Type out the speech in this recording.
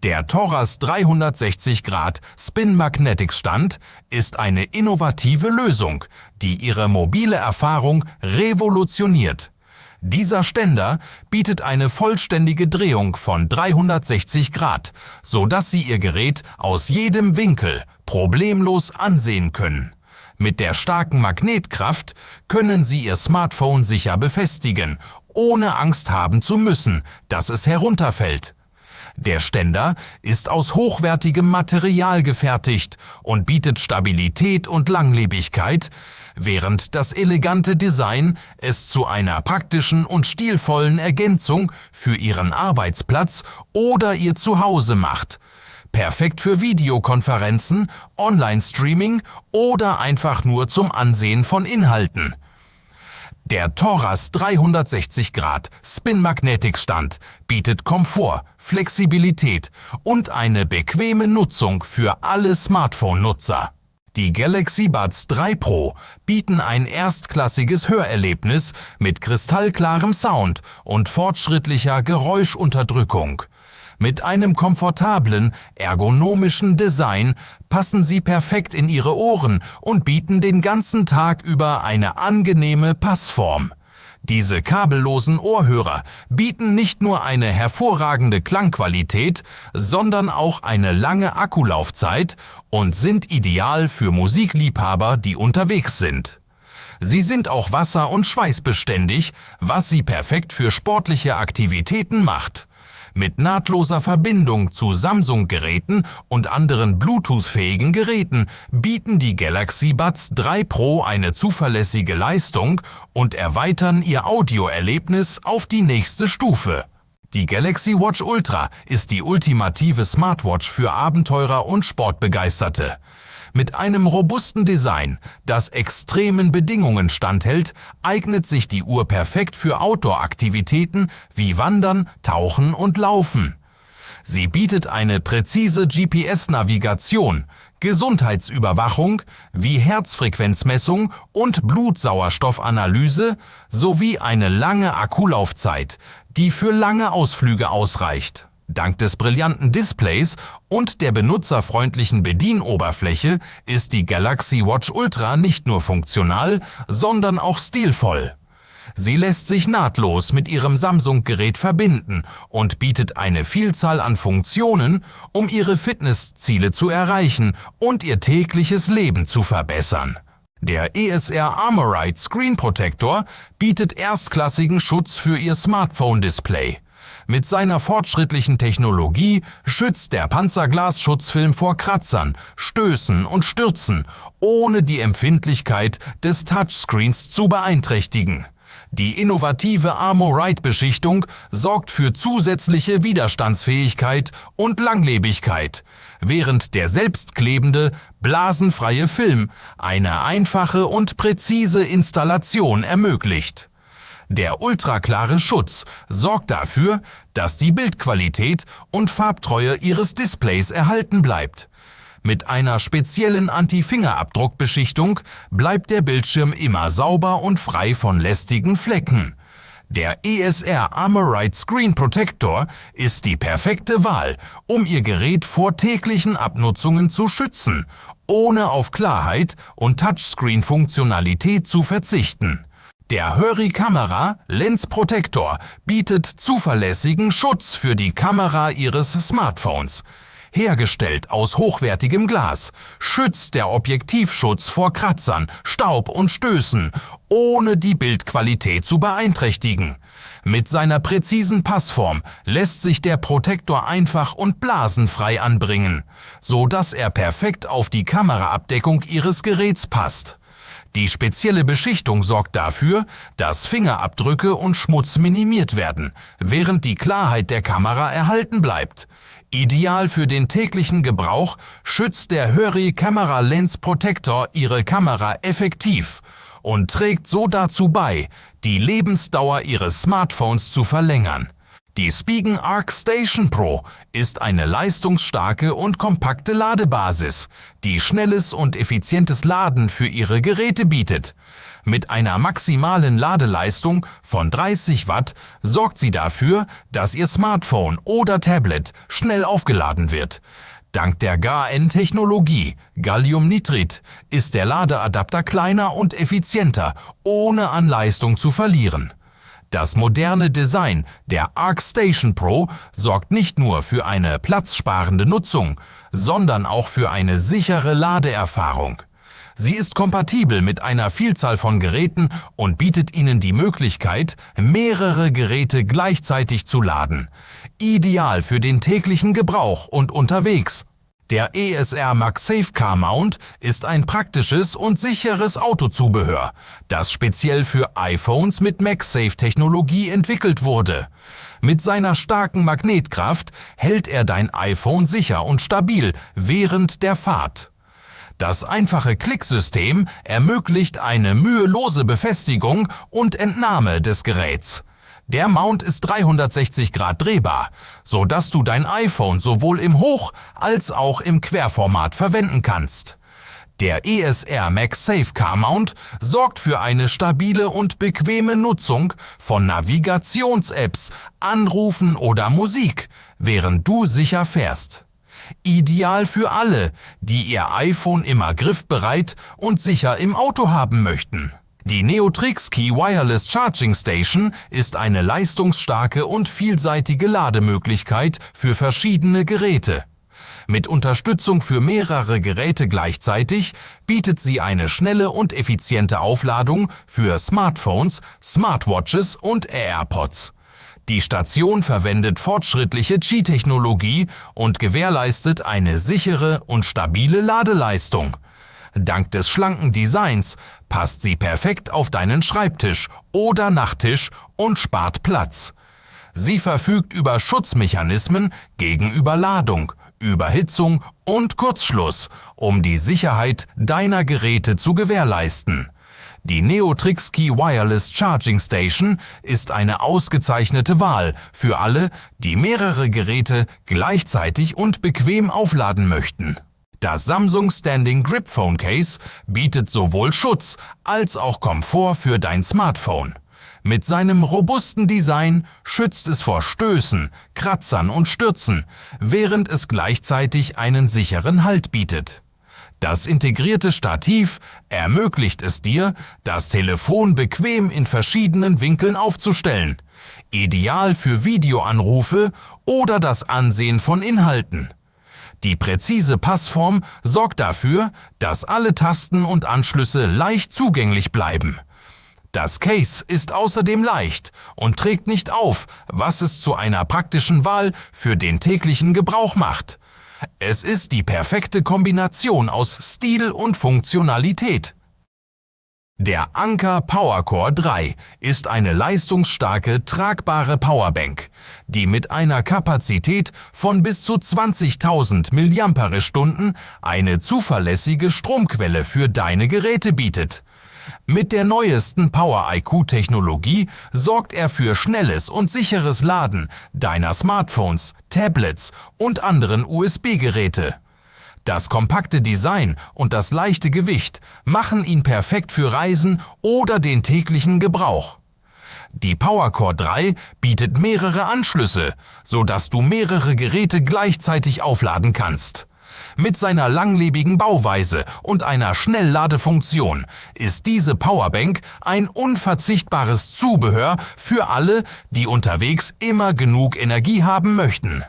Der Toras 360 Grad Spin Magnetics Stand ist eine innovative Lösung, die Ihre mobile Erfahrung revolutioniert. Dieser Ständer bietet eine vollständige Drehung von 360 Grad, sodass Sie Ihr Gerät aus jedem Winkel problemlos ansehen können. Mit der starken Magnetkraft können Sie Ihr Smartphone sicher befestigen, ohne Angst haben zu müssen, dass es herunterfällt. Der Ständer ist aus hochwertigem Material gefertigt und bietet Stabilität und Langlebigkeit, während das elegante Design es zu einer praktischen und stilvollen Ergänzung für Ihren Arbeitsplatz oder Ihr Zuhause macht. Perfekt für Videokonferenzen, Online-Streaming oder einfach nur zum Ansehen von Inhalten. Der Toras 360 Grad Spin Magnetics Stand bietet Komfort, Flexibilität und eine bequeme Nutzung für alle Smartphone-Nutzer. Die Galaxy Buds 3 Pro bieten ein erstklassiges Hörerlebnis mit kristallklarem Sound und fortschrittlicher Geräuschunterdrückung. Mit einem komfortablen, ergonomischen Design passen sie perfekt in Ihre Ohren und bieten den ganzen Tag über eine angenehme Passform. Diese kabellosen Ohrhörer bieten nicht nur eine hervorragende Klangqualität, sondern auch eine lange Akkulaufzeit und sind ideal für Musikliebhaber, die unterwegs sind. Sie sind auch wasser- und schweißbeständig, was sie perfekt für sportliche Aktivitäten macht. Mit nahtloser Verbindung zu Samsung-Geräten und anderen Bluetooth-fähigen Geräten bieten die Galaxy Buds 3 Pro eine zuverlässige Leistung und erweitern Ihr Audioerlebnis auf die nächste Stufe. Die Galaxy Watch Ultra ist die ultimative Smartwatch für Abenteurer und Sportbegeisterte. Mit einem robusten Design, das extremen Bedingungen standhält, eignet sich die Uhr perfekt für Outdoor-Aktivitäten wie Wandern, Tauchen und Laufen. Sie bietet eine präzise GPS-Navigation, Gesundheitsüberwachung wie Herzfrequenzmessung und Blutsauerstoffanalyse sowie eine lange Akkulaufzeit, die für lange Ausflüge ausreicht. Dank des brillanten Displays und der benutzerfreundlichen Bedienoberfläche ist die Galaxy Watch Ultra nicht nur funktional, sondern auch stilvoll. Sie lässt sich nahtlos mit Ihrem Samsung-Gerät verbinden und bietet eine Vielzahl an Funktionen, um Ihre Fitnessziele zu erreichen und Ihr tägliches Leben zu verbessern. Der ESR Armorite Screen Protector bietet erstklassigen Schutz für Ihr Smartphone-Display. Mit seiner fortschrittlichen Technologie schützt der Panzerglas-Schutzfilm vor Kratzern, Stößen und Stürzen, ohne die Empfindlichkeit des Touchscreens zu beeinträchtigen. Die innovative Armorite-Beschichtung sorgt für zusätzliche Widerstandsfähigkeit und Langlebigkeit, während der selbstklebende, blasenfreie Film eine einfache und präzise Installation ermöglicht. Der ultraklare Schutz sorgt dafür, dass die Bildqualität und Farbtreue Ihres Displays erhalten bleibt. Mit einer speziellen Anti-Fingerabdruck-Beschichtung bleibt der Bildschirm immer sauber und frei von lästigen Flecken. Der ESR Armorite Screen Protector ist die perfekte Wahl, um Ihr Gerät vor täglichen Abnutzungen zu schützen, ohne auf Klarheit und Touchscreen-Funktionalität zu verzichten. Der Hurry Camera Lens Protector bietet zuverlässigen Schutz für die Kamera Ihres Smartphones. Hergestellt aus hochwertigem Glas, schützt der Objektivschutz vor Kratzern, Staub und Stößen, ohne die Bildqualität zu beeinträchtigen. Mit seiner präzisen Passform lässt sich der Protektor einfach und blasenfrei anbringen, so dass er perfekt auf die Kameraabdeckung Ihres Geräts passt. Die spezielle Beschichtung sorgt dafür, dass Fingerabdrücke und Schmutz minimiert werden, während die Klarheit der Kamera erhalten bleibt. Ideal für den täglichen Gebrauch schützt der Hurry Camera Lens Protector Ihre Kamera effektiv und trägt so dazu bei, die Lebensdauer Ihres Smartphones zu verlängern. Die Spigen Arc Station Pro ist eine leistungsstarke und kompakte Ladebasis, die schnelles und effizientes Laden für Ihre Geräte bietet. Mit einer maximalen Ladeleistung von 30 Watt sorgt sie dafür, dass Ihr Smartphone oder Tablet schnell aufgeladen wird. Dank der GaN-Technologie, Galliumnitrid, ist der Ladeadapter kleiner und effizienter, ohne an Leistung zu verlieren. Das moderne Design der ArcStation Pro sorgt nicht nur für eine platzsparende Nutzung, sondern auch für eine sichere Ladeerfahrung. Sie ist kompatibel mit einer Vielzahl von Geräten und bietet Ihnen die Möglichkeit, mehrere Geräte gleichzeitig zu laden. Ideal für den täglichen Gebrauch und unterwegs. Der ESR MagSafe Car Mount ist ein praktisches und sicheres Autozubehör, das speziell für iPhones mit MagSafe-Technologie entwickelt wurde. Mit seiner starken Magnetkraft hält er dein iPhone sicher und stabil während der Fahrt. Das einfache Klicksystem ermöglicht eine mühelose Befestigung und Entnahme des Geräts. Der Mount ist 360 Grad drehbar, sodass du dein iPhone sowohl im Hoch- als auch im Querformat verwenden kannst. Der ESR MagSafe Car Mount sorgt für eine stabile und bequeme Nutzung von Navigations-Apps, Anrufen oder Musik, während du sicher fährst. Ideal für alle, die ihr iPhone immer griffbereit und sicher im Auto haben möchten. Die Neotrix Key Wireless Charging Station ist eine leistungsstarke und vielseitige Lademöglichkeit für verschiedene Geräte. Mit Unterstützung für mehrere Geräte gleichzeitig bietet sie eine schnelle und effiziente Aufladung für Smartphones, Smartwatches und AirPods. Die Station verwendet fortschrittliche Qi-Technologie und gewährleistet eine sichere und stabile Ladeleistung. Dank des schlanken Designs passt sie perfekt auf deinen Schreibtisch oder Nachttisch und spart Platz. Sie verfügt über Schutzmechanismen gegen Überladung, Überhitzung und Kurzschluss, um die Sicherheit deiner Geräte zu gewährleisten. Die Neotrix Key Wireless Charging Station ist eine ausgezeichnete Wahl für alle, die mehrere Geräte gleichzeitig und bequem aufladen möchten. Das Samsung Standing Grip Phone Case bietet sowohl Schutz als auch Komfort für dein Smartphone. Mit seinem robusten Design schützt es vor Stößen, Kratzern und Stürzen, während es gleichzeitig einen sicheren Halt bietet. Das integrierte Stativ ermöglicht es dir, das Telefon bequem in verschiedenen Winkeln aufzustellen. Ideal für Videoanrufe oder das Ansehen von Inhalten. Die präzise Passform sorgt dafür, dass alle Tasten und Anschlüsse leicht zugänglich bleiben. Das Case ist außerdem leicht und trägt nicht auf, was es zu einer praktischen Wahl für den täglichen Gebrauch macht. Es ist die perfekte Kombination aus Stil und Funktionalität. Der Anker PowerCore 3 ist eine leistungsstarke, tragbare Powerbank, die mit einer Kapazität von bis zu 20.000 mAh eine zuverlässige Stromquelle für deine Geräte bietet. Mit der neuesten Power-IQ-Technologie sorgt er für schnelles und sicheres Laden deiner Smartphones, Tablets und anderen USB-Geräte. Das kompakte Design und das leichte Gewicht machen ihn perfekt für Reisen oder den täglichen Gebrauch. Die PowerCore 3 bietet mehrere Anschlüsse, sodass du mehrere Geräte gleichzeitig aufladen kannst. Mit seiner langlebigen Bauweise und einer Schnellladefunktion ist diese Powerbank ein unverzichtbares Zubehör für alle, die unterwegs immer genug Energie haben möchten.